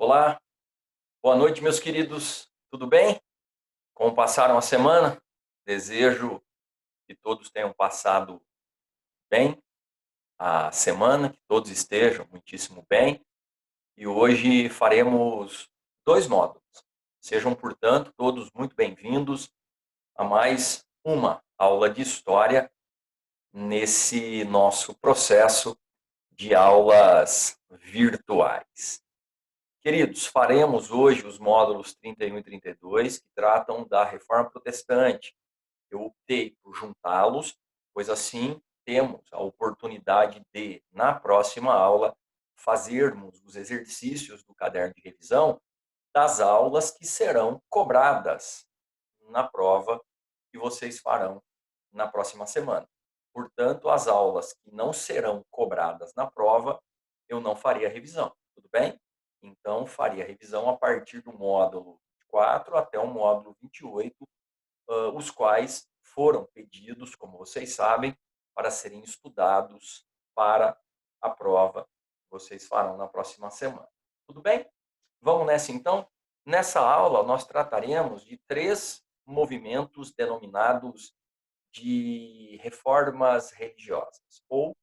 Olá, boa noite, meus queridos. Tudo bem? Como passaram a semana? Desejo que todos tenham passado bem a semana, que todos estejam muitíssimo bem. E hoje faremos dois módulos. Sejam, portanto, todos muito bem-vindos a mais uma aula de história nesse nosso processo de aulas virtuais. Queridos, faremos hoje os módulos 31 e 32, que tratam da Reforma Protestante. Eu optei por juntá-los, pois assim temos a oportunidade de, na próxima aula, fazermos os exercícios do caderno de revisão das aulas que serão cobradas na prova que vocês farão na próxima semana. Portanto, as aulas que não serão cobradas na prova, eu não faria revisão, tudo bem? Então, faria revisão a partir do módulo 4 até o módulo 28, os quais foram pedidos, como vocês sabem, para serem estudados para a prova que vocês farão na próxima semana. Tudo bem? Vamos nessa então? Nessa aula, nós trataremos de três movimentos denominados de reformas religiosas, ou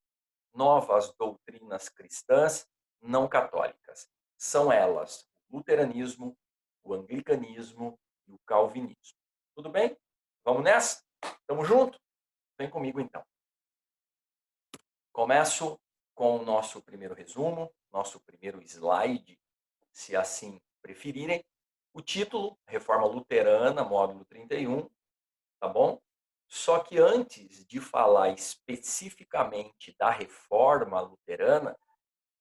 novas doutrinas cristãs não católicas. São elas o luteranismo, o anglicanismo e o calvinismo. Tudo bem? Vamos nessa? Tamo junto? Vem comigo então. Começo com o nosso primeiro resumo, nosso primeiro slide, se assim preferirem. O título, Reforma Luterana, módulo 31, tá bom? Só que antes de falar especificamente da reforma luterana,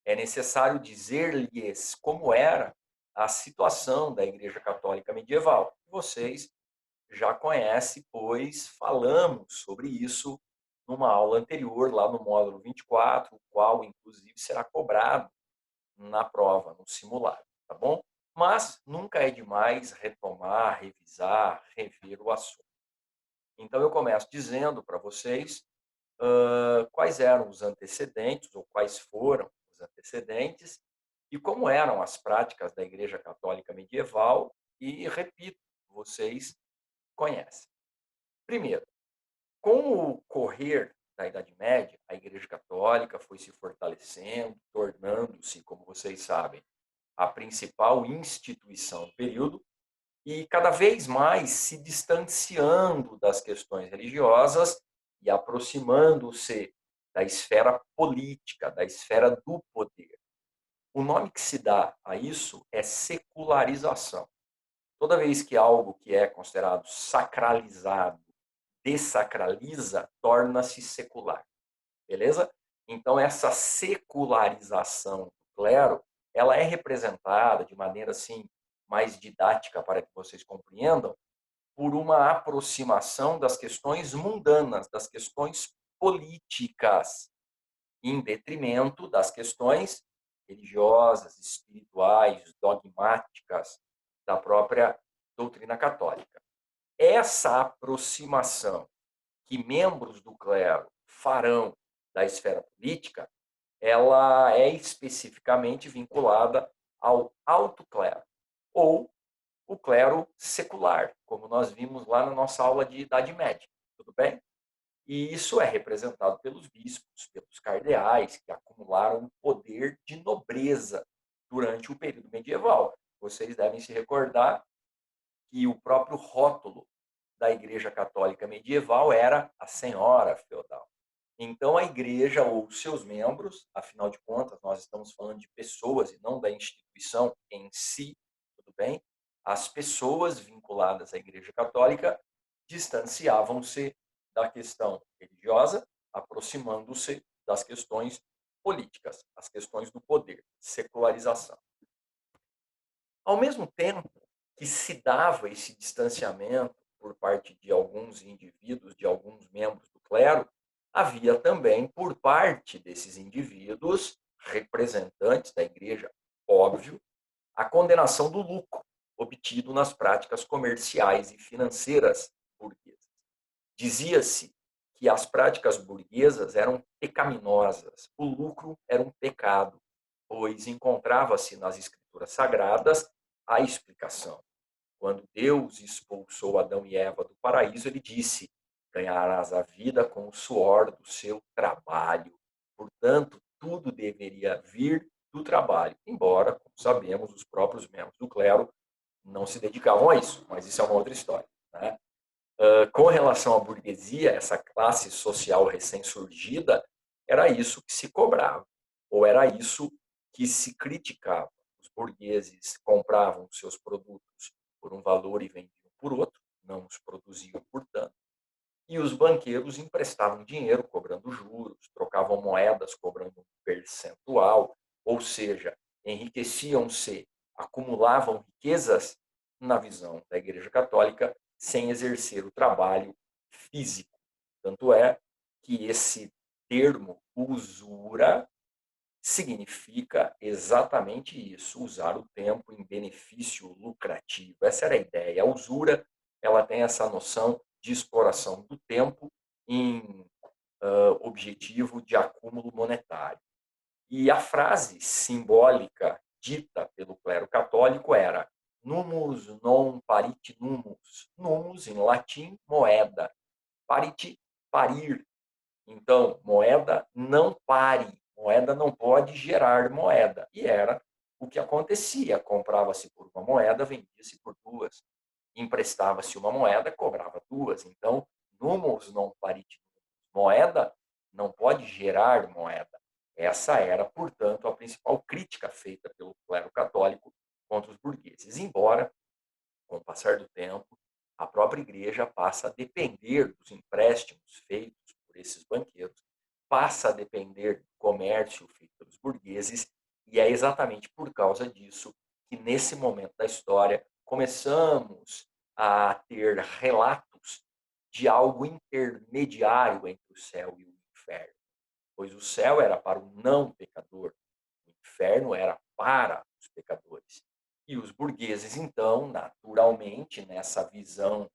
é necessário dizer-lhes como era a situação da Igreja Católica medieval. Vocês já conhecem, pois falamos sobre isso numa aula anterior, lá no módulo 24, o qual, inclusive, será cobrado na prova, no simulado, tá bom? Mas nunca é demais retomar, revisar, rever o assunto. Então, eu começo dizendo para vocês quais eram os antecedentes, ou quais foram os antecedentes, e como eram as práticas da Igreja Católica medieval, e repito, vocês conhecem. Primeiro, com o correr da Idade Média, a Igreja Católica foi se fortalecendo, tornando-se, como vocês sabem, a principal instituição do período, e cada vez mais se distanciando das questões religiosas e aproximando-se da esfera política, da esfera do poder. O nome que se dá a isso é secularização. Toda vez que algo que é considerado sacralizado dessacraliza, torna-se secular. Beleza? Então, essa secularização do clero, ela é representada de maneira assim mais didática para que vocês compreendam, por uma aproximação das questões mundanas, das questões políticas, em detrimento das questões religiosas, espirituais, dogmáticas da própria doutrina católica. Essa aproximação que membros do clero farão da esfera política, ela é especificamente vinculada ao alto clero, ou o clero secular, como nós vimos lá na nossa aula de Idade Média, tudo bem? E isso é representado pelos bispos, pelos cardeais, que acumularam poder de nobreza durante o período medieval. Vocês devem se recordar que o próprio rótulo da Igreja Católica medieval era a senhora feudal. Então, a igreja ou seus membros, afinal de contas, nós estamos falando de pessoas e não da instituição em si, tudo bem? As pessoas vinculadas à Igreja Católica distanciavam-se da questão religiosa, aproximando-se das questões políticas, as questões do poder, secularização. Ao mesmo tempo que se dava esse distanciamento por parte de alguns indivíduos, de alguns membros do clero, havia também, por parte desses indivíduos, representantes da igreja, óbvio, a condenação do lucro obtido nas práticas comerciais e financeiras burguesas. Dizia-se que as práticas burguesas eram pecaminosas, o lucro era um pecado, pois encontrava-se nas escrituras escrituras sagradas a explicação. Quando Deus expulsou Adão e Eva do paraíso, ele disse: ganharás a vida com o suor do seu trabalho. Portanto, tudo deveria vir do trabalho, embora, como sabemos, os próprios membros do clero não se dedicavam a isso, mas isso é uma outra história, né? Com relação à burguesia, essa classe social recém-surgida, era isso que se cobrava, ou era isso que se criticava. Os burgueses compravam seus produtos por um valor e vendiam por outro, não os produziam, portanto, e os banqueiros emprestavam dinheiro, cobrando juros, trocavam moedas, cobrando um percentual, ou seja, enriqueciam-se, acumulavam riquezas, na visão da Igreja Católica, sem exercer o trabalho físico. Tanto é que esse termo usura significa exatamente isso, usar o tempo em benefício lucrativo. Essa era a ideia. A usura, ela tem essa noção de exploração do tempo em objetivo de acúmulo monetário. E a frase simbólica dita pelo clero católico era numus non parit numus. Numus, em latim, moeda. Parit, parir. Então, moeda não pare, moeda não pode gerar moeda. E era o que acontecia. Comprava-se por uma moeda, vendia-se por duas. Emprestava-se uma moeda, cobrava duas. Então, numus non parit. Moeda não pode gerar moeda. Essa era, portanto, a principal crítica feita pelo clero católico contra os burgueses. Embora, com o passar do tempo, a própria igreja passa a depender dos empréstimos feitos por esses banqueiros, passa a depender do comércio feito pelos burgueses, e é exatamente por causa disso que, nesse momento da história, começamos a ter relatos de algo intermediário entre o céu e o inferno. Pois o céu era para o não pecador, o inferno era para os pecadores. E os burgueses, então, naturalmente, nessa visão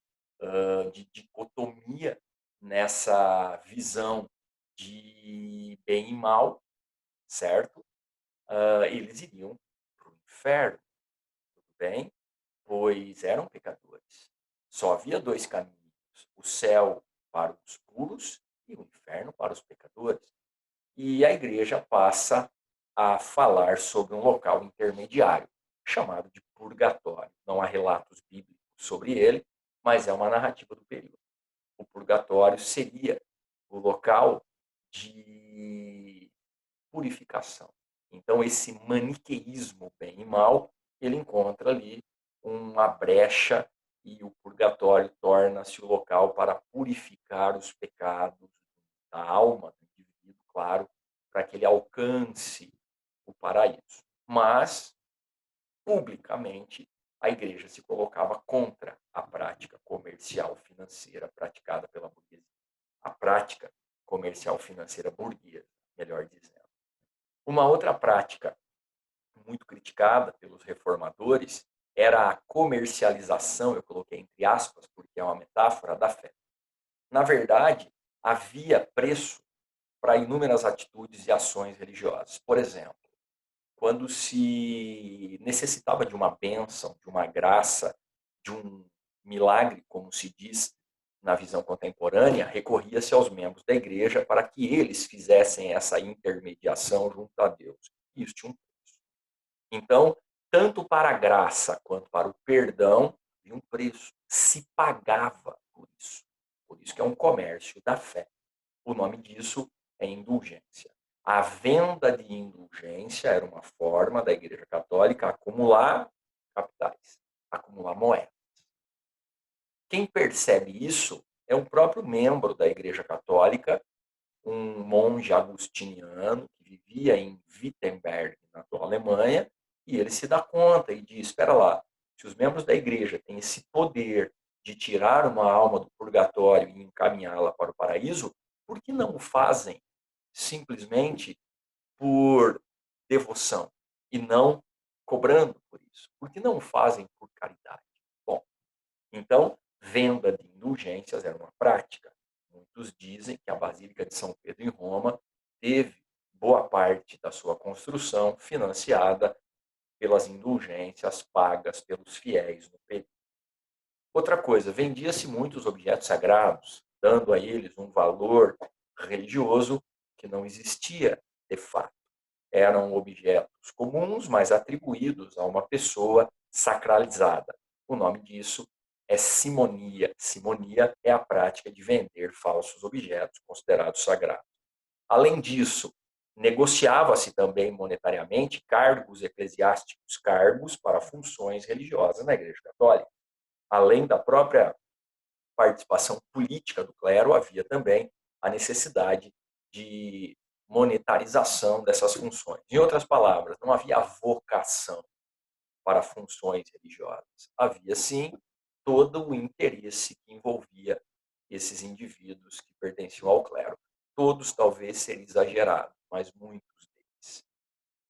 de dicotomia, nessa visão de bem e mal, certo? Eles iriam para o inferno, tudo bem? Pois eram pecadores. Só havia dois caminhos: o céu para os puros e o inferno para os pecadores. E a igreja passa a falar sobre um local intermediário, chamado de purgatório. Não há relatos bíblicos sobre ele, mas é uma narrativa do período. O purgatório seria o local de purificação. Então, esse maniqueísmo bem e mal, ele encontra ali uma brecha e o purgatório torna-se o local para purificar os pecados da alma do indivíduo, claro, para que ele alcance o paraíso. Mas, publicamente, a igreja se colocava contra a prática comercial financeira praticada pela burguesia. A prática comercial financeira burguesa, melhor dizendo. Uma outra prática muito criticada pelos reformadores era a comercialização, eu coloquei entre aspas, porque é uma metáfora da fé. Na verdade, havia preço para inúmeras atitudes e ações religiosas. Por exemplo, quando se necessitava de uma bênção, de uma graça, de um milagre, como se diz na visão contemporânea, recorria-se aos membros da igreja para que eles fizessem essa intermediação junto a Deus. Isso tinha um preço. Então, tanto para a graça quanto para o perdão, havia um preço. Se pagava por isso. Por isso que é um comércio da fé. O nome disso é indulgência. A venda de indulgência era uma forma da Igreja Católica acumular capitais, acumular moedas. Quem percebe isso é o próprio membro da Igreja Católica, um monge agustiniano que vivia em Wittenberg, na atual Alemanha, e ele se dá conta e diz: espera lá, se os membros da igreja têm esse poder de tirar uma alma do purgatório e encaminhá-la para o paraíso, por que não o fazem simplesmente por devoção e não cobrando por isso? Por que não o fazem por caridade? Bom, então, venda de indulgências era uma prática. Muitos dizem que a Basílica de São Pedro em Roma teve boa parte da sua construção financiada pelas indulgências pagas pelos fiéis no período. Outra coisa, vendia-se muitos objetos sagrados, dando a eles um valor religioso que não existia de fato. Eram objetos comuns, mas atribuídos a uma pessoa sacralizada. O nome disso é simonia. Simonia é a prática de vender falsos objetos considerados sagrados. Além disso, negociava-se também monetariamente cargos eclesiásticos, cargos para funções religiosas na Igreja Católica. Além da própria participação política do clero, havia também a necessidade de monetarização dessas funções. Em outras palavras, não havia vocação para funções religiosas. Havia, sim, todo o interesse que envolvia esses indivíduos que pertenciam ao clero. Todos talvez seriam exagerados, mas muitos deles.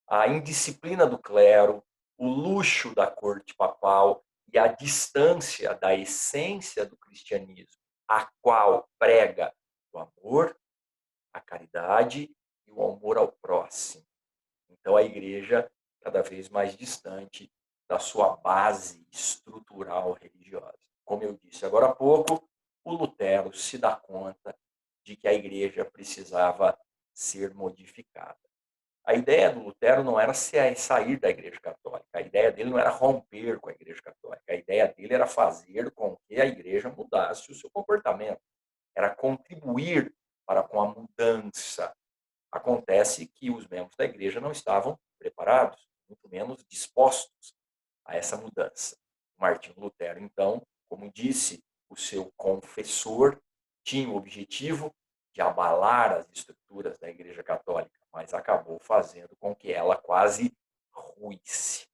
A indisciplina do clero, o luxo da corte papal e a distância da essência do cristianismo, a qual prega o amor, a caridade e o amor ao próximo. Então, a igreja cada vez mais distante da sua base estrutural religiosa. Como eu disse agora há pouco, o Lutero se dá conta de que a igreja precisava ser modificada. A ideia do Lutero não era sair da Igreja Católica, a ideia dele não era romper com a Igreja Católica, a ideia dele era fazer com que a Igreja mudasse o seu comportamento, era contribuir para com a mudança. Acontece que os membros da Igreja não estavam preparados, muito menos dispostos a essa mudança. Martinho Lutero, então, como disse o seu confessor, tinha o objetivo de abalar as estruturas da Igreja Católica, mas acabou fazendo com que ela quase ruísse.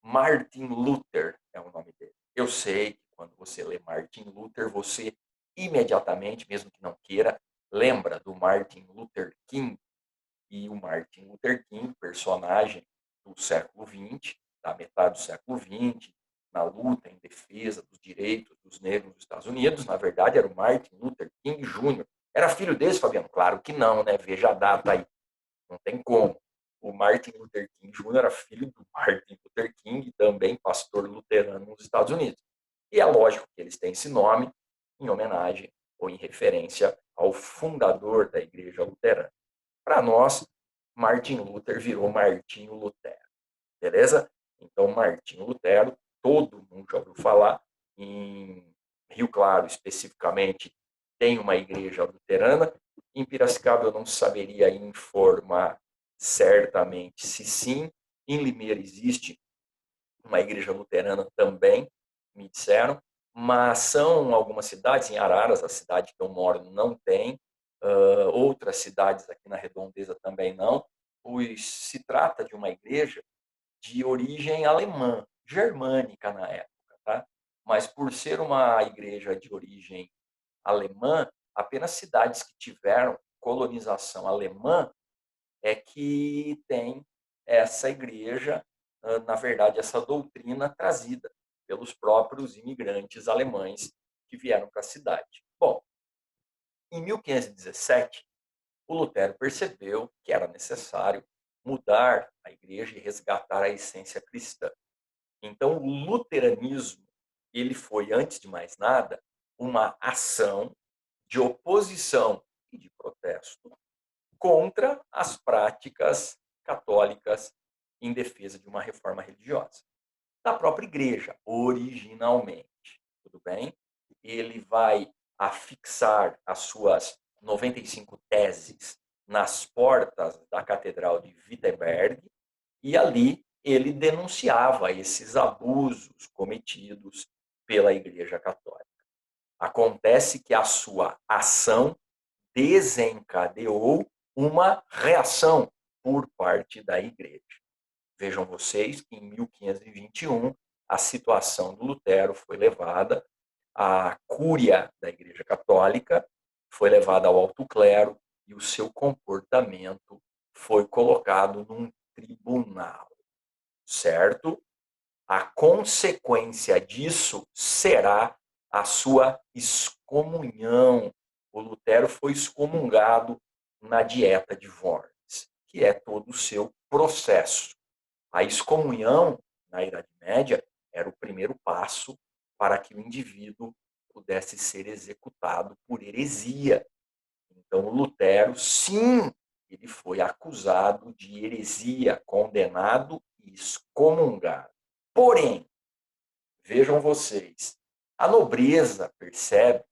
Martin Luther é o nome dele. Eu sei que quando você lê Martin Luther, você imediatamente, mesmo que não queira, lembra do Martin Luther King. E o Martin Luther King, personagem do século XX, da metade do século XX, na luta em defesa dos direitos dos negros nos Estados Unidos, na verdade era o Martin Luther King Jr. Era filho desse, Fabiano? Claro que não, né? Veja a data aí. Não tem como. O Martin Luther King Jr. era filho do Martin Luther King, também pastor luterano nos Estados Unidos. E é lógico que eles têm esse nome em homenagem ou em referência ao fundador da Igreja Luterana. Para nós, Martin Luther virou Martinho Lutero, beleza? Então, Martinho Lutero, todo mundo já ouviu falar, em Rio Claro, especificamente, tem uma igreja luterana. Em Piracicaba, eu não saberia informar certamente se sim. Em Limeira existe uma igreja luterana também, me disseram, mas são algumas cidades, em Araras, a cidade que eu moro, não tem, outras cidades aqui na redondeza também não, pois se trata de uma igreja de origem alemã, germânica na época, tá? Mas por ser uma igreja de origem alemã, apenas cidades que tiveram colonização alemã é que tem essa igreja, na verdade, essa doutrina trazida pelos próprios imigrantes alemães que vieram para a cidade. Bom, em 1517, o Lutero percebeu que era necessário mudar a igreja e resgatar a essência cristã. Então, o luteranismo, ele foi, antes de mais nada, uma ação de oposição e de protesto contra as práticas católicas em defesa de uma reforma religiosa. Da própria igreja, originalmente, tudo bem? Ele vai afixar as suas 95 teses nas portas da Catedral de Wittenberg e ali ele denunciava esses abusos cometidos pela Igreja Católica. Acontece que a sua ação desencadeou uma reação por parte da Igreja. Vejam vocês que em 1521 a situação do Lutero foi levada à cúria da Igreja Católica, foi levada ao alto clero e o seu comportamento foi colocado num tribunal, certo? A consequência disso será a sua excomunhão. O Lutero foi excomungado na dieta de Worms, que é todo o seu processo. A excomunhão, na Idade Média, era o primeiro passo para que o indivíduo pudesse ser executado por heresia. Então, o Lutero, sim, ele foi acusado de heresia, condenado e excomungado. Porém, vejam vocês, a nobreza percebe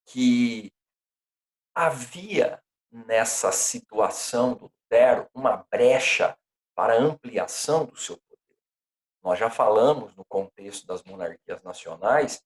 que havia nessa situação do Lutero uma brecha para ampliação do seu poder. Nós já falamos no contexto das monarquias nacionais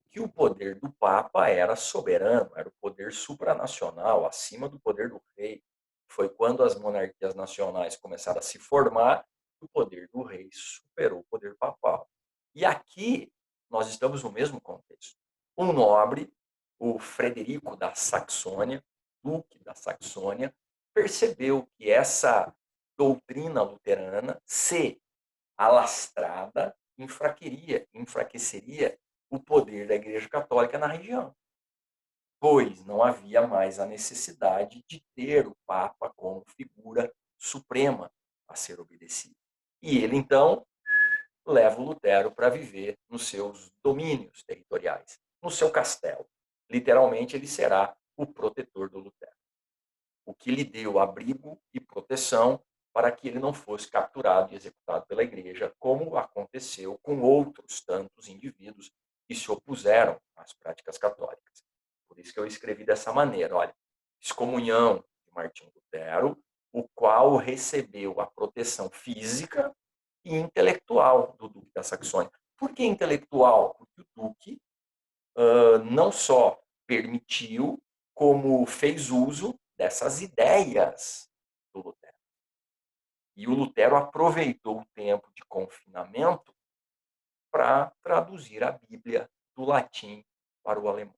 que o poder do Papa era soberano, era o poder supranacional, acima do poder do rei. Foi quando as monarquias nacionais começaram a se formar que o poder do rei superou o poder papal. E aqui nós estamos no mesmo contexto. Um nobre, o Frederico da Saxônia, duque da Saxônia, percebeu que essa doutrina luterana se alastrada enfraqueceria o poder da Igreja Católica na região, pois não havia mais a necessidade de ter o Papa como figura suprema a ser obedecida. E ele, então, leva o Lutero para viver nos seus domínios territoriais, no seu castelo. Literalmente, ele será o protetor do Lutero, o que lhe deu abrigo e proteção para que ele não fosse capturado e executado pela igreja, como aconteceu com outros tantos indivíduos que se opuseram às práticas católicas. Por isso que eu escrevi dessa maneira, olha, excomunhão de Martinho Lutero, o qual recebeu a proteção física e intelectual do Duque da Saxônia. Por que intelectual? Porque o Duque não só permitiu, como fez uso dessas ideias do Lutero. E o Lutero aproveitou o tempo de confinamento para traduzir a Bíblia do latim para o alemão.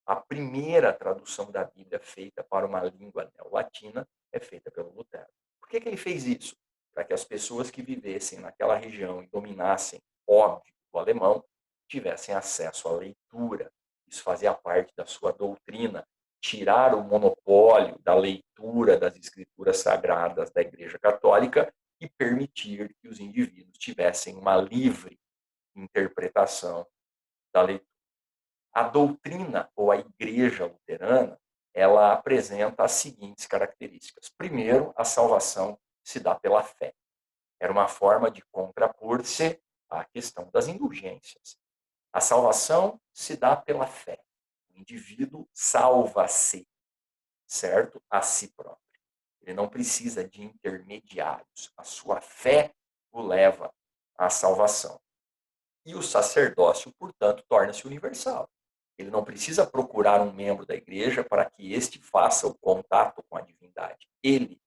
A primeira tradução da Bíblia feita para uma língua neolatina é feita pelo Lutero. Por que ele fez isso? Para que as pessoas que vivessem naquela região e dominassem, óbvio, o alemão, tivessem acesso à leitura. Isso fazia parte da sua doutrina, tirar o monopólio da leitura das escrituras sagradas da Igreja Católica e permitir que os indivíduos tivessem uma livre interpretação da leitura. A doutrina ou a igreja luterana, ela apresenta as seguintes características. Primeiro, a salvação se dá pela fé. Era uma forma de contrapor-se à questão das indulgências. A salvação se dá pela fé. O indivíduo salva-se, certo? A si próprio. Ele não precisa de intermediários. A sua fé o leva à salvação. E o sacerdócio, portanto, torna-se universal. Ele não precisa procurar um membro da igreja para que este faça o contato com a divindade. Ele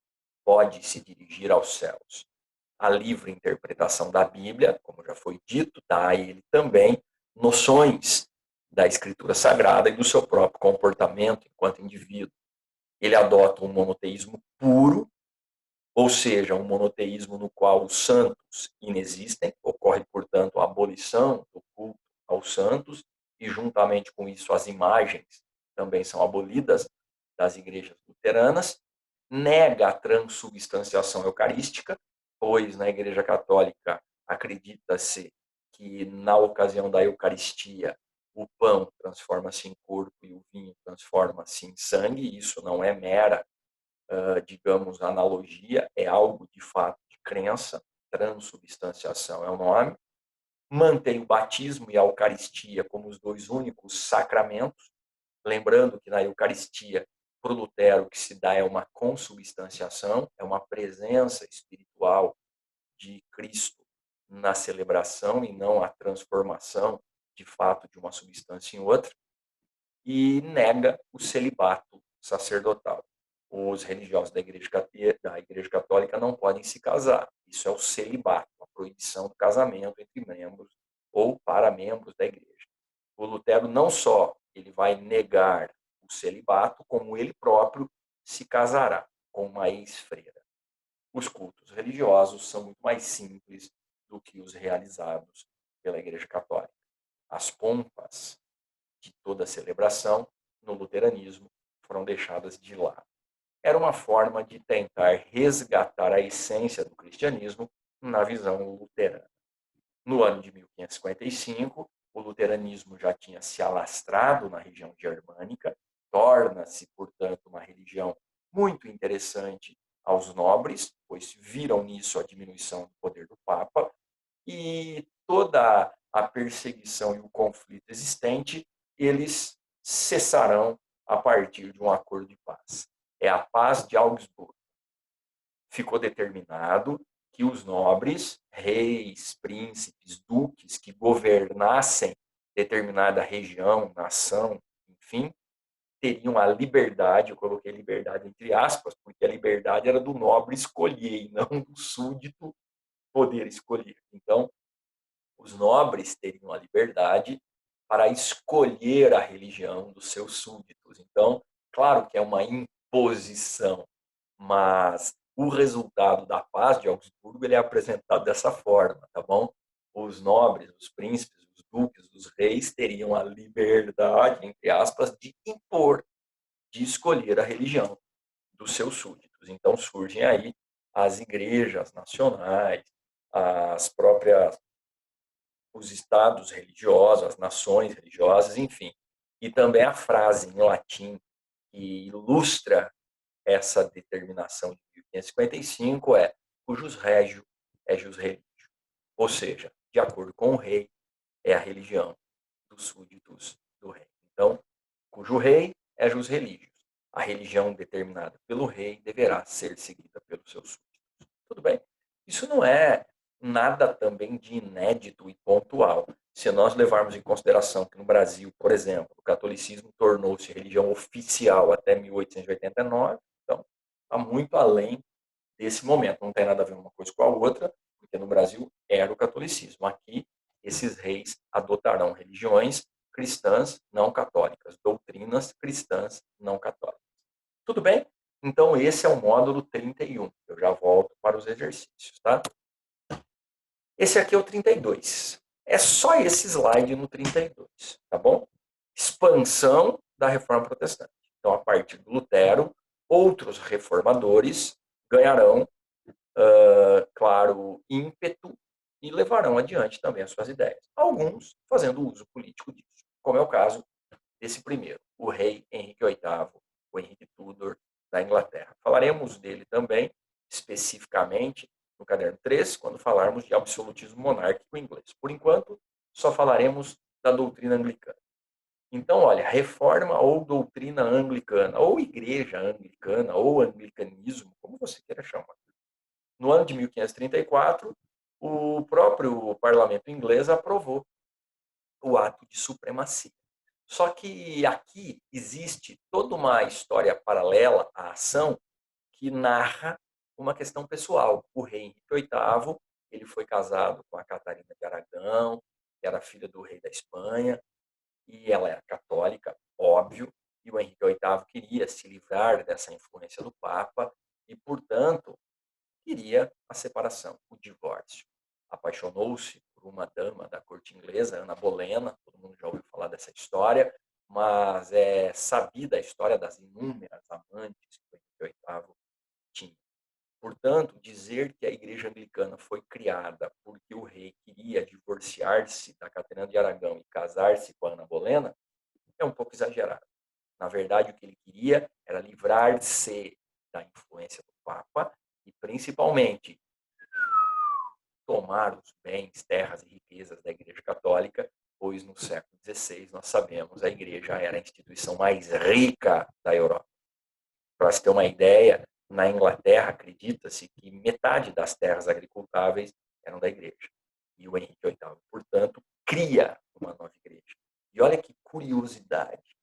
pode se dirigir aos céus. A livre interpretação da Bíblia, como já foi dito, dá a ele também noções da Escritura Sagrada e do seu próprio comportamento enquanto indivíduo. Ele adota um monoteísmo puro, ou seja, um monoteísmo no qual os santos inexistem, ocorre, portanto, a abolição do culto aos santos, e juntamente com isso as imagens também são abolidas das igrejas luteranas, nega a transubstanciação eucarística, pois na Igreja Católica acredita-se que na ocasião da Eucaristia o pão transforma-se em corpo e o vinho transforma-se em sangue, e isso não é mera digamos, analogia, é algo de fato de crença, transubstanciação é o nome, mantém o batismo e a Eucaristia como os dois únicos sacramentos, lembrando que na Eucaristia, para o Lutero, o que se dá é uma consubstanciação, é uma presença espiritual de Cristo na celebração e não a transformação, de fato, de uma substância em outra, e nega o celibato sacerdotal. Os religiosos da igreja Católica não podem se casar. Isso é o celibato, a proibição do casamento entre membros ou para membros da igreja. O Lutero não só ele vai negar o celibato, como ele próprio se casará com uma ex-freira. Os cultos religiosos são muito mais simples do que os realizados pela Igreja Católica. As pompas de toda a celebração no luteranismo foram deixadas de lado. era uma forma de tentar resgatar a essência do cristianismo na visão luterana. No ano de 1555, o luteranismo já tinha se alastrado na região germânica, torna-se, portanto, uma religião muito interessante aos nobres, pois viram nisso a diminuição do poder do Papa, e toda a perseguição e o conflito existente, eles cessarão a partir de um acordo de paz. É a paz de Augsburgo. Ficou determinado que os nobres, reis, príncipes, duques que governassem determinada região, nação, enfim, teriam a liberdade, eu coloquei liberdade entre aspas, porque a liberdade era do nobre escolher e não do súdito poder escolher. Então, os nobres teriam a liberdade para escolher a religião dos seus súditos. Então, claro que é uma imposição, mas o resultado da paz de Augsburgo ele é apresentado dessa forma, tá bom? Os nobres, os príncipes, os duques, os reis teriam a liberdade, entre aspas, de impor, de escolher a religião dos seus súditos. Então surgem aí as igrejas nacionais, as próprias os estados religiosos, as nações religiosas, enfim. E também a frase em latim que ilustra essa determinação de 1555 é cujus regio é jus religio. Ou seja, de acordo com o rei, é a religião dos súditos do rei. Então, cujo rei é jus religio. A religião determinada pelo rei deverá ser seguida pelos seus súditos. Tudo bem? Isso não é nada também de inédito e pontual. Se nós levarmos em consideração que no Brasil, por exemplo, o catolicismo tornou-se religião oficial até 1889, então está muito além desse momento. Não tem nada a ver uma coisa com a outra, porque no Brasil era o catolicismo. Aqui, esses reis adotarão religiões cristãs não católicas, doutrinas cristãs não católicas. Tudo bem? Então, esse é o módulo 31. Eu já volto para os exercícios, tá? Esse aqui é o 32. É só esse slide no 32, tá bom? Expansão da reforma protestante. Então, a partir do Lutero, outros reformadores ganharão, claro, ímpeto e levarão adiante também as suas ideias. Alguns fazendo uso político disso, como é o caso desse primeiro, o rei Henrique VIII, o Henrique Tudor da Inglaterra. Falaremos dele também, especificamente, no caderno 3, quando falarmos de absolutismo monárquico inglês. Por enquanto, só falaremos da doutrina anglicana. Então, olha, reforma ou doutrina anglicana, ou igreja anglicana, ou anglicanismo, como você queira chamar. No ano de 1534, o próprio parlamento inglês aprovou o ato de supremacia. Só que aqui existe toda uma história paralela à ação que narra uma questão pessoal. O rei Henrique VIII, ele foi casado com a Catarina de Aragão, que era filha do rei da Espanha, e ela era católica, óbvio, e o Henrique VIII queria se livrar dessa influência do Papa e, portanto, queria a separação, o divórcio. Apaixonou-se por uma dama da corte inglesa, Ana Bolena, todo mundo já ouviu falar dessa história, mas é sabida a história das inúmeras amantes que o Henrique VIII tinha. Portanto, dizer que a igreja anglicana foi criada porque o rei queria divorciar-se da Catarina de Aragão e casar-se com a Ana Bolena é um pouco exagerado. Na verdade, o que ele queria era livrar-se da influência do Papa e, principalmente, tomar os bens, terras e riquezas da Igreja Católica, pois no século XVI, nós sabemos, a Igreja era a instituição mais rica da Europa. Para se ter uma ideia, na Inglaterra, acredita-se que metade das terras agricultáveis eram da Igreja. E o Henrique VIII, portanto, cria uma nova igreja. E olha que curiosidade,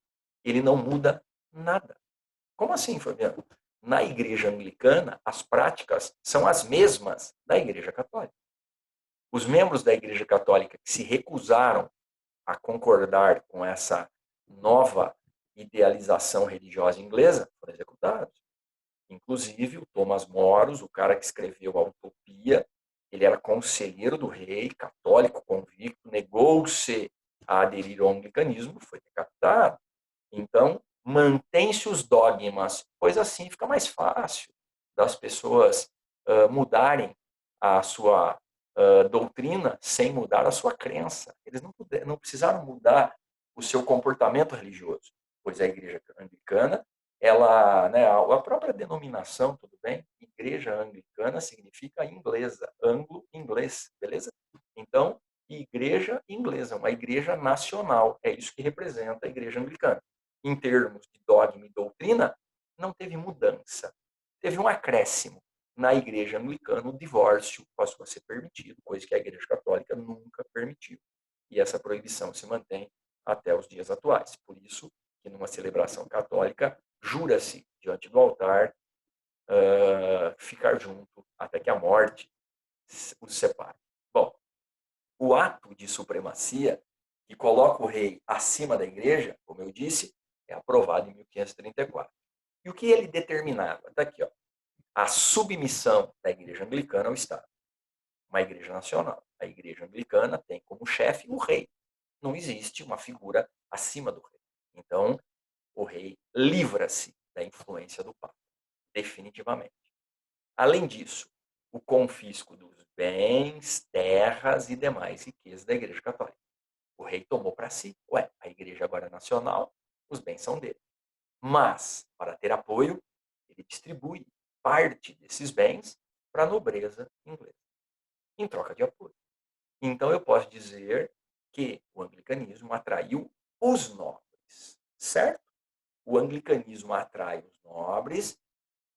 ele não muda nada. Como assim, Fabiano? Na Igreja Anglicana, as práticas são as mesmas da Igreja Católica. Os membros da Igreja Católica que se recusaram a concordar com essa nova idealização religiosa inglesa foram executados. Inclusive, o Thomas Moros, o cara que escreveu a Utopia, ele era conselheiro do rei, católico convicto, negou-se a aderir ao anglicanismo, foi decapitado. Então, mantém-se os dogmas, pois assim fica mais fácil das pessoas mudarem a sua doutrina sem mudar a sua crença. Eles não precisaram mudar o seu comportamento religioso, pois a igreja anglicana, ela, né, a própria denominação, tudo bem? Igreja anglicana significa inglesa, anglo-inglês, beleza? Então, igreja inglesa, uma igreja nacional, é isso que representa a igreja anglicana. Em termos de dogma e doutrina, não teve mudança. Teve um acréscimo. Na igreja anglicana, o divórcio passou a ser permitido, coisa que a igreja católica nunca permitiu. E essa proibição se mantém até os dias atuais. Por isso que numa celebração católica, jura-se diante do altar ficar junto até que a morte os separe. Bom, o ato de supremacia que coloca o rei acima da igreja, como eu disse, é aprovado em 1534. E o que ele determinava? Está aqui, ó, a submissão da igreja anglicana ao Estado. Uma igreja nacional. A igreja anglicana tem como chefe o rei. Não existe uma figura acima do rei. Então, o rei livra-se da influência do Papa, definitivamente. Além disso, o confisco dos bens, terras e demais riquezas da Igreja Católica. O rei tomou para si. Ué, a igreja agora é nacional, os bens são dele. Mas, para ter apoio, ele distribui parte desses bens para a nobreza inglesa, em troca de apoio. Então, eu posso dizer que o anglicanismo atraiu os nobres, certo? O anglicanismo atrai os nobres,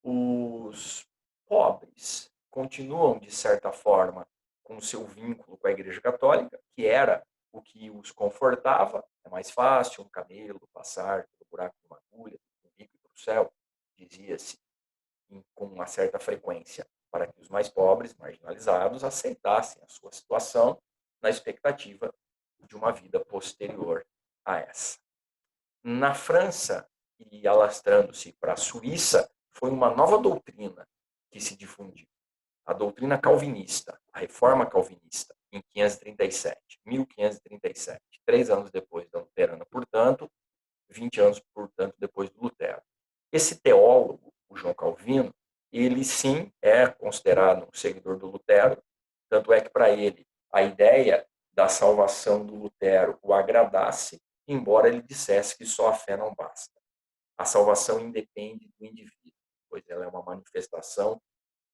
os pobres continuam, de certa forma, com o seu vínculo com a Igreja Católica, que era o que os confortava. É mais fácil um camelo passar pelo buraco de uma agulha, do rico para o céu, dizia-se com uma certa frequência, para que os mais pobres, marginalizados, aceitassem a sua situação na expectativa de uma vida posterior a essa. Na França, e alastrando-se para a Suíça, foi uma nova doutrina que se difundiu. A doutrina calvinista, a reforma calvinista, em 1537, 1537, 3 anos depois da luterana, portanto, 20 anos, portanto, depois do Lutero. Esse teólogo, o João Calvino, ele sim é considerado um seguidor do Lutero, tanto é que para ele a ideia da salvação do Lutero o agradasse, embora ele dissesse que só a fé não basta. A salvação independe do indivíduo, pois ela é uma manifestação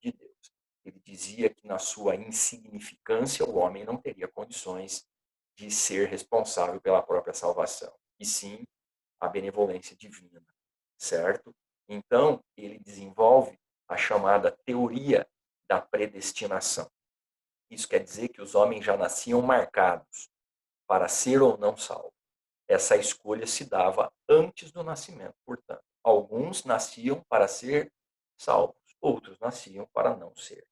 de Deus. Ele dizia que na sua insignificância o homem não teria condições de ser responsável pela própria salvação, e sim a benevolência divina, certo? Então, ele desenvolve a chamada teoria da predestinação. Isso quer dizer que os homens já nasciam marcados para ser ou não salvos. Essa escolha se dava antes do nascimento, portanto. Alguns nasciam para ser salvos, outros nasciam para não ser.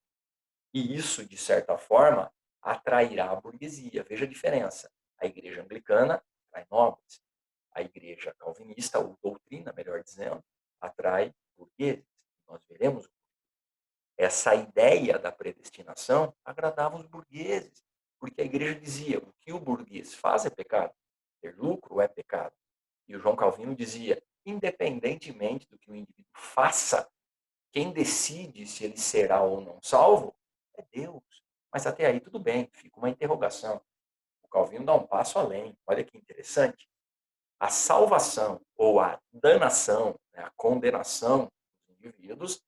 E isso, de certa forma, atrairá a burguesia. Veja a diferença. A igreja anglicana atrai nobres. A igreja calvinista, ou doutrina, melhor dizendo, atrai burgueses. Nós veremos. Essa ideia da predestinação agradava os burgueses, porque a igreja dizia: o que o burguês faz é pecado, ter lucro é pecado. E o João Calvino dizia: independentemente do que o indivíduo faça, quem decide se ele será ou não salvo é Deus. Mas até aí tudo bem, fica uma interrogação. O Calvino dá um passo além. Olha que interessante. A salvação ou a danação, né, a condenação dos indivíduos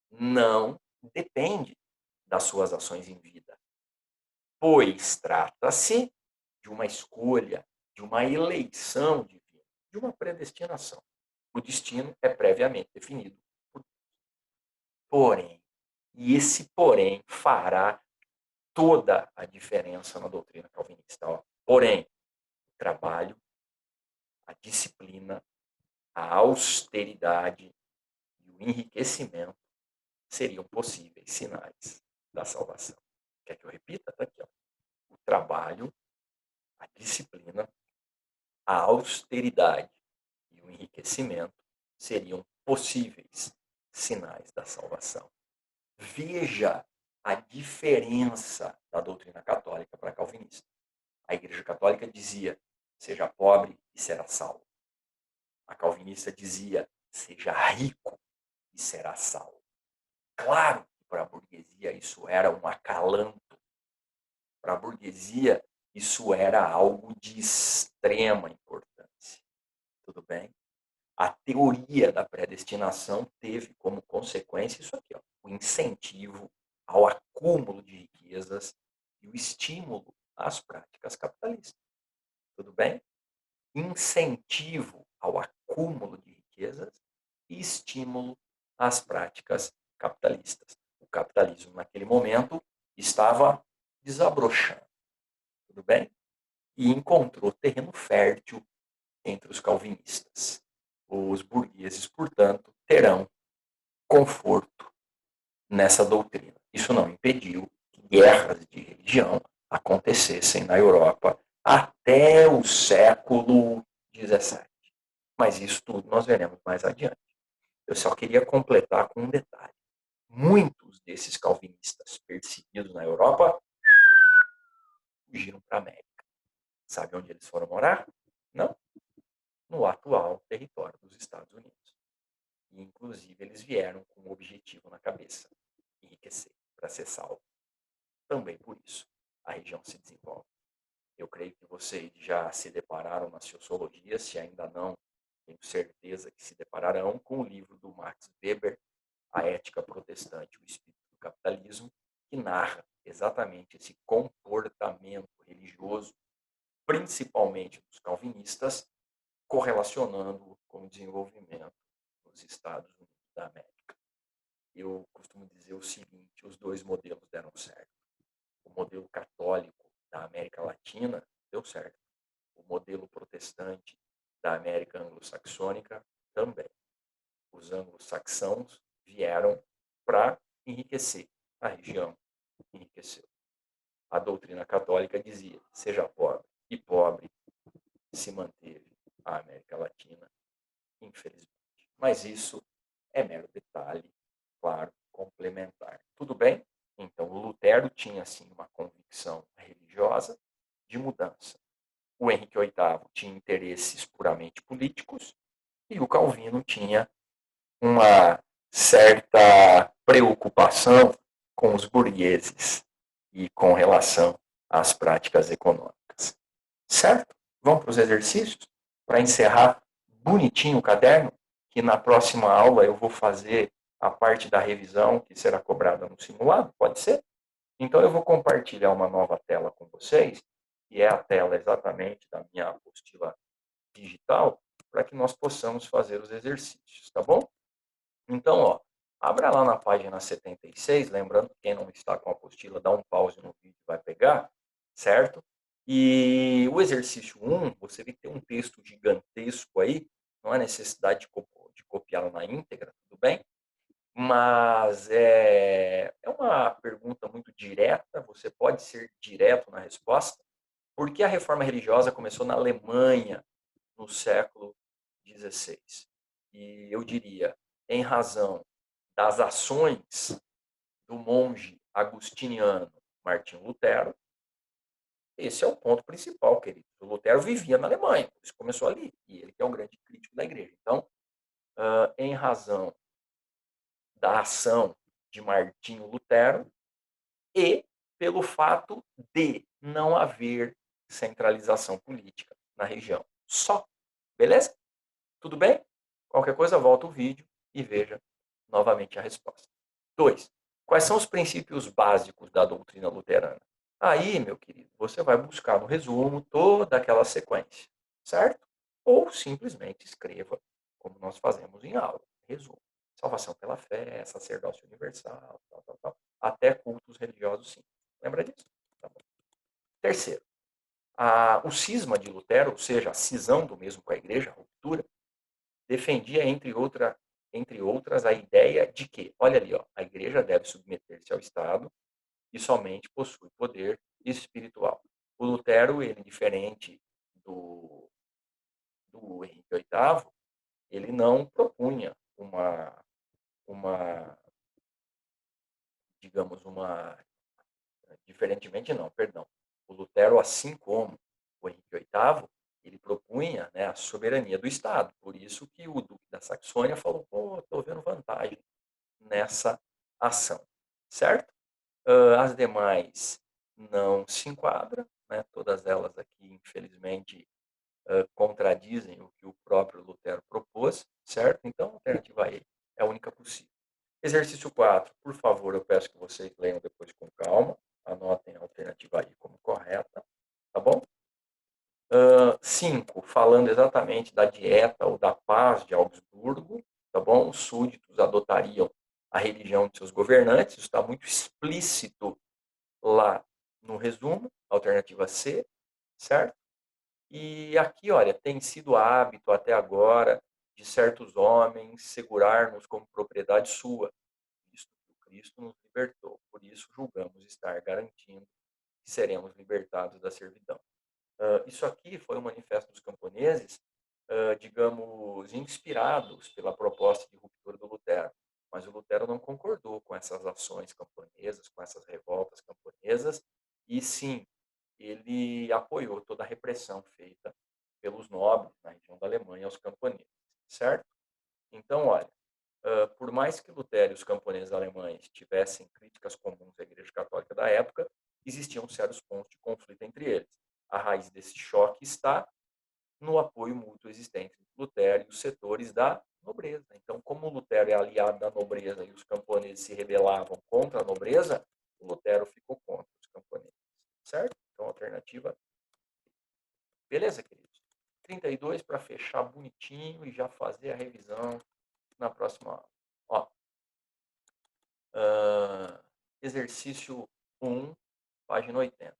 não depende das suas ações em vida, pois trata-se de uma escolha, de uma eleição divina, de uma predestinação. O destino é previamente definido. Porém, e esse porém fará toda a diferença na doutrina calvinista. Ó. Porém, o trabalho, a disciplina, a austeridade e o enriquecimento seriam possíveis sinais da salvação. Quer que eu repita? Está aqui. Ó. O trabalho, a disciplina, a austeridade e o enriquecimento seriam possíveis sinais da salvação. Veja a diferença da doutrina católica para a calvinista. A Igreja Católica dizia: seja pobre e será salvo. A calvinista dizia: seja rico e será salvo. Claro que para a burguesia isso era um acalanto. Para a burguesia isso era algo de extrema importância. Tudo bem? A teoria da predestinação teve como consequência isso aqui, ó, o incentivo ao acúmulo de riquezas e o estímulo às práticas capitalistas. Tudo bem? Incentivo ao acúmulo de riquezas e estímulo às práticas capitalistas. O capitalismo, naquele momento, estava desabrochando, tudo bem? E encontrou terreno fértil entre os calvinistas. Os burgueses, portanto, terão conforto nessa doutrina. Isso não impediu que guerras de religião acontecessem na Europa até o século XVII. Mas isso tudo nós veremos mais adiante. Eu só queria completar com um detalhe. Muitos desses calvinistas perseguidos na Europa fugiram para a América. Sabe onde eles foram morar? Não. No atual território dos Estados Unidos. E, inclusive, eles vieram com um objetivo na cabeça: enriquecer, para ser salvo. Também por isso, a região se desenvolve. Eu creio que vocês já se depararam na sociologia, se ainda não, tenho certeza que se depararão com o livro do Max Weber, A Ética Protestante, o Espírito do Capitalismo, que narra exatamente esse comportamento religioso, principalmente dos calvinistas, correlacionando com o desenvolvimento nos Estados Unidos da América. Eu costumo dizer o seguinte: os dois modelos deram certo. O modelo católico da América Latina deu certo. O modelo protestante da América anglo-saxônica também. Os anglo-saxãos vieram para enriquecer. A região enriqueceu. A doutrina católica dizia: seja pobre. E pobre se manteve a América Latina, infelizmente. Mas isso é mero detalhe, claro, complementar. Tudo bem? Então, o Lutero tinha, sim, uma convicção religiosa de mudança. O Henrique VIII tinha interesses puramente políticos e o Calvino tinha uma certa preocupação com os burgueses e com relação às práticas econômicas. Certo? Vamos para os exercícios? Para encerrar bonitinho o caderno, que na próxima aula eu vou fazer a parte da revisão que será cobrada no simulado, pode ser? Então eu vou compartilhar uma nova tela com vocês, que é a tela exatamente da minha apostila digital, para que nós possamos fazer os exercícios, tá bom? Então, ó, abra lá na página 76, lembrando que quem não está com a apostila, dá um pause no vídeo e vai pegar, certo? E o exercício 1, você vê que tem um texto gigantesco aí, não há necessidade de copiá-lo na íntegra, tudo bem? Mas é uma pergunta muito direta, você pode ser direto na resposta. Por que a reforma religiosa começou na Alemanha no século XVI? E eu diria, em razão das ações do monge agustiniano Martinho Lutero. Esse é o ponto principal, querido. O Lutero vivia na Alemanha, por isso começou ali, e ele que é um grande crítico da igreja. Então, em razão da ação de Martinho Lutero e pelo fato de não haver centralização política na região. Só. Beleza? Tudo bem? Qualquer coisa, volta o vídeo e veja novamente a resposta. 2. Quais são os princípios básicos da doutrina luterana? Aí, meu querido, você vai buscar no resumo toda aquela sequência, certo? Ou simplesmente escreva, como nós fazemos em aula. Resumo. Salvação pela fé, sacerdócio universal, tal, tal, tal. Até cultos religiosos, sim. Lembra disso? Tá bom. Terceiro, o cisma de Lutero, ou seja, a cisão do mesmo com a igreja, a ruptura, defendia, entre outras, a ideia de que, olha ali, ó, a igreja deve submeter-se ao Estado e somente possui poder espiritual. O Lutero, ele diferente do Henrique VIII, ele não propunha uma digamos, diferentemente não, perdão. O Lutero, assim como o Henrique VIII, ele propunha propunha, né, a soberania do Estado. Por isso que o Duque da Saxônia falou: pô, estou vendo vantagem nessa ação, certo? As demais não se enquadram, né? Todas elas aqui, infelizmente, contradizem o que o próprio Lutero propôs, certo? Então, a alternativa E é a única possível. Exercício 4, por favor, eu peço que vocês leiam depois com calma, anotem a alternativa I como correta, tá bom? 5, falando exatamente da dieta ou da paz de Augsburgo, tá bom? Os súditos adotariam a religião de seus governantes, isso está muito explícito lá no resumo, alternativa C, certo? E aqui, olha, tem sido hábito até agora de certos homens segurar-nos como propriedade sua, visto que o Cristo nos libertou. Por isso, julgamos estar garantindo que seremos libertados da servidão. Isso aqui foi um manifesto dos camponeses, digamos, inspirados pela proposta de ruptura do Lutero. Mas o Lutero não concordou com essas ações camponesas, com essas revoltas camponesas, e sim, ele apoiou toda a repressão feita pelos nobres na região da Alemanha aos camponeses, certo? Então, olha, por mais que Lutero e os camponeses alemães tivessem críticas comuns à Igreja Católica da época, existiam sérios pontos de conflito entre eles. A raiz desse choque está no apoio mútuo existente entre Lutero e os setores da nobreza. Então, como Lutero é aliado da nobreza e os camponeses se rebelavam contra a nobreza, o Lutero ficou contra os camponeses, certo? Então, alternativa. Beleza, queridos? 32 para fechar bonitinho e já fazer a revisão na próxima aula. Ó, exercício 1, página 80.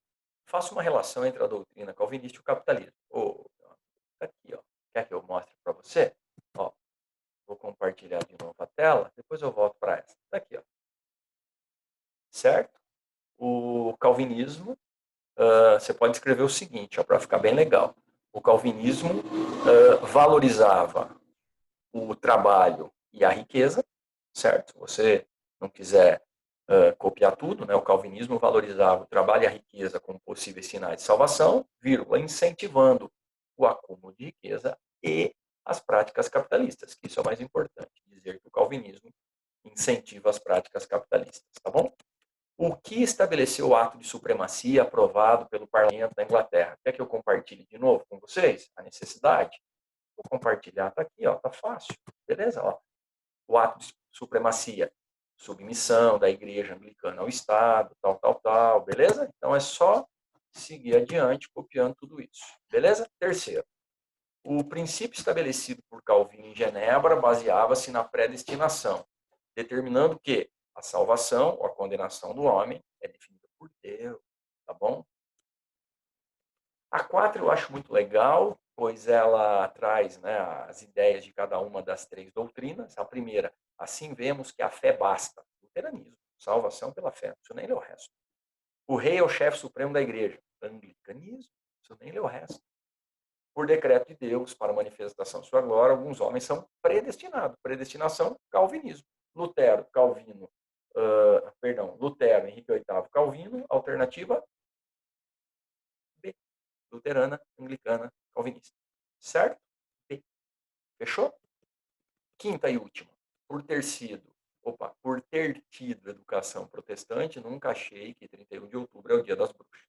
Faça uma relação entre a doutrina calvinista e o capitalismo. Tá aqui, ó. Quer que eu mostre para você? Ó, vou compartilhar de novo a tela, depois eu volto para essa. Tá aqui, ó. Certo? O calvinismo, você pode escrever o seguinte, para ficar bem legal. O calvinismo valorizava o trabalho e a riqueza, certo? Se você não quiser copiar tudo, né? O calvinismo valorizava o trabalho e a riqueza como possíveis sinais de salvação, vírgula, incentivando o acúmulo de riqueza e as práticas capitalistas, que isso é o mais importante, dizer que o calvinismo incentiva as práticas capitalistas, tá bom? O que estabeleceu o ato de supremacia aprovado pelo parlamento da Inglaterra? Quer que eu compartilhe de novo com vocês a necessidade? Vou compartilhar, tá aqui, ó, tá fácil, beleza? Ó, o ato de supremacia, submissão da igreja anglicana ao Estado, tal, beleza? Então é só seguir adiante copiando tudo isso, beleza? Terceiro, o princípio estabelecido por Calvino em Genebra baseava-se na predestinação, determinando que a salvação ou a condenação do homem é definida por Deus, tá bom? A 4 eu acho muito legal, pois ela traz, né, as ideias de cada uma das três doutrinas. A primeira, assim vemos que a fé basta. Luteranismo, salvação pela fé, não precisa nem ler o resto. O rei é o chefe supremo da igreja. Anglicanismo, não precisa nem ler o resto. Por decreto de Deus, para manifestação de sua glória, alguns homens são predestinados. Predestinação, calvinismo. Lutero, Calvino, Lutero, Henrique VIII, Calvino, alternativa B. Luterana, anglicana, calvinista. Certo? B. Fechou? Quinta e última. Por ter tido educação protestante, nunca achei que 31 de outubro é o dia das bruxas.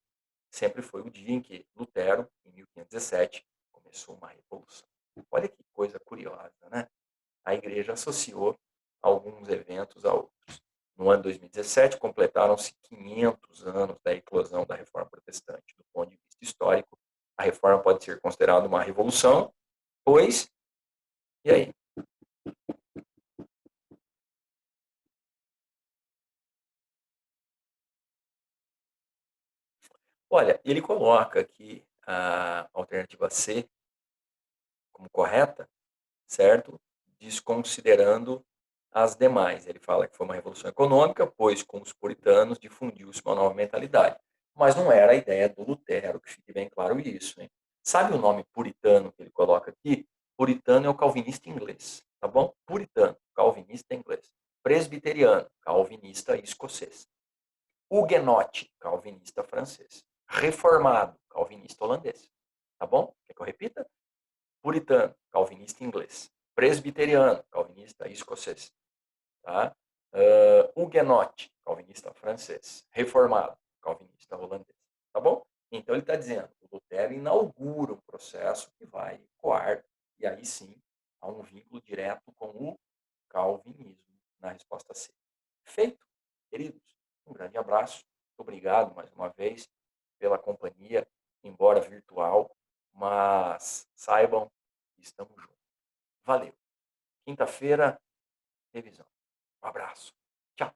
Sempre foi o dia em que Lutero, em 1517, começou uma revolução. Olha que coisa curiosa, né? A igreja associou alguns eventos a outros. No ano 2017, completaram-se 500 anos da eclosão da Reforma Protestante. Do ponto de vista histórico, a Reforma pode ser considerada uma revolução, pois, e aí? Olha, ele coloca aqui a alternativa C como correta, certo? Desconsiderando as demais. Ele fala que foi uma revolução econômica, pois com os puritanos difundiu-se uma nova mentalidade. Mas não era a ideia do Lutero, que fique bem claro isso. Hein? Sabe o nome puritano que ele coloca aqui? Puritano é o calvinista inglês, tá bom? Puritano, calvinista inglês. Presbiteriano, calvinista escocês. Huguenote, calvinista francês. Reformado, calvinista holandês. Tá bom? Quer que eu repita? Puritano, calvinista inglês. Presbiteriano, calvinista escocês. Tá? Huguenote, calvinista francês. Reformado, calvinista holandês. Tá bom? Então ele está dizendo, o Lutero inaugura um processo que vai ecoar, e aí sim há um vínculo direto com o calvinismo na resposta C. Feito, queridos. Um grande abraço. Muito obrigado mais uma vez pela companhia, embora virtual, mas saibam que estamos juntos. Valeu. Quinta-feira, revisão. Um abraço. Tchau.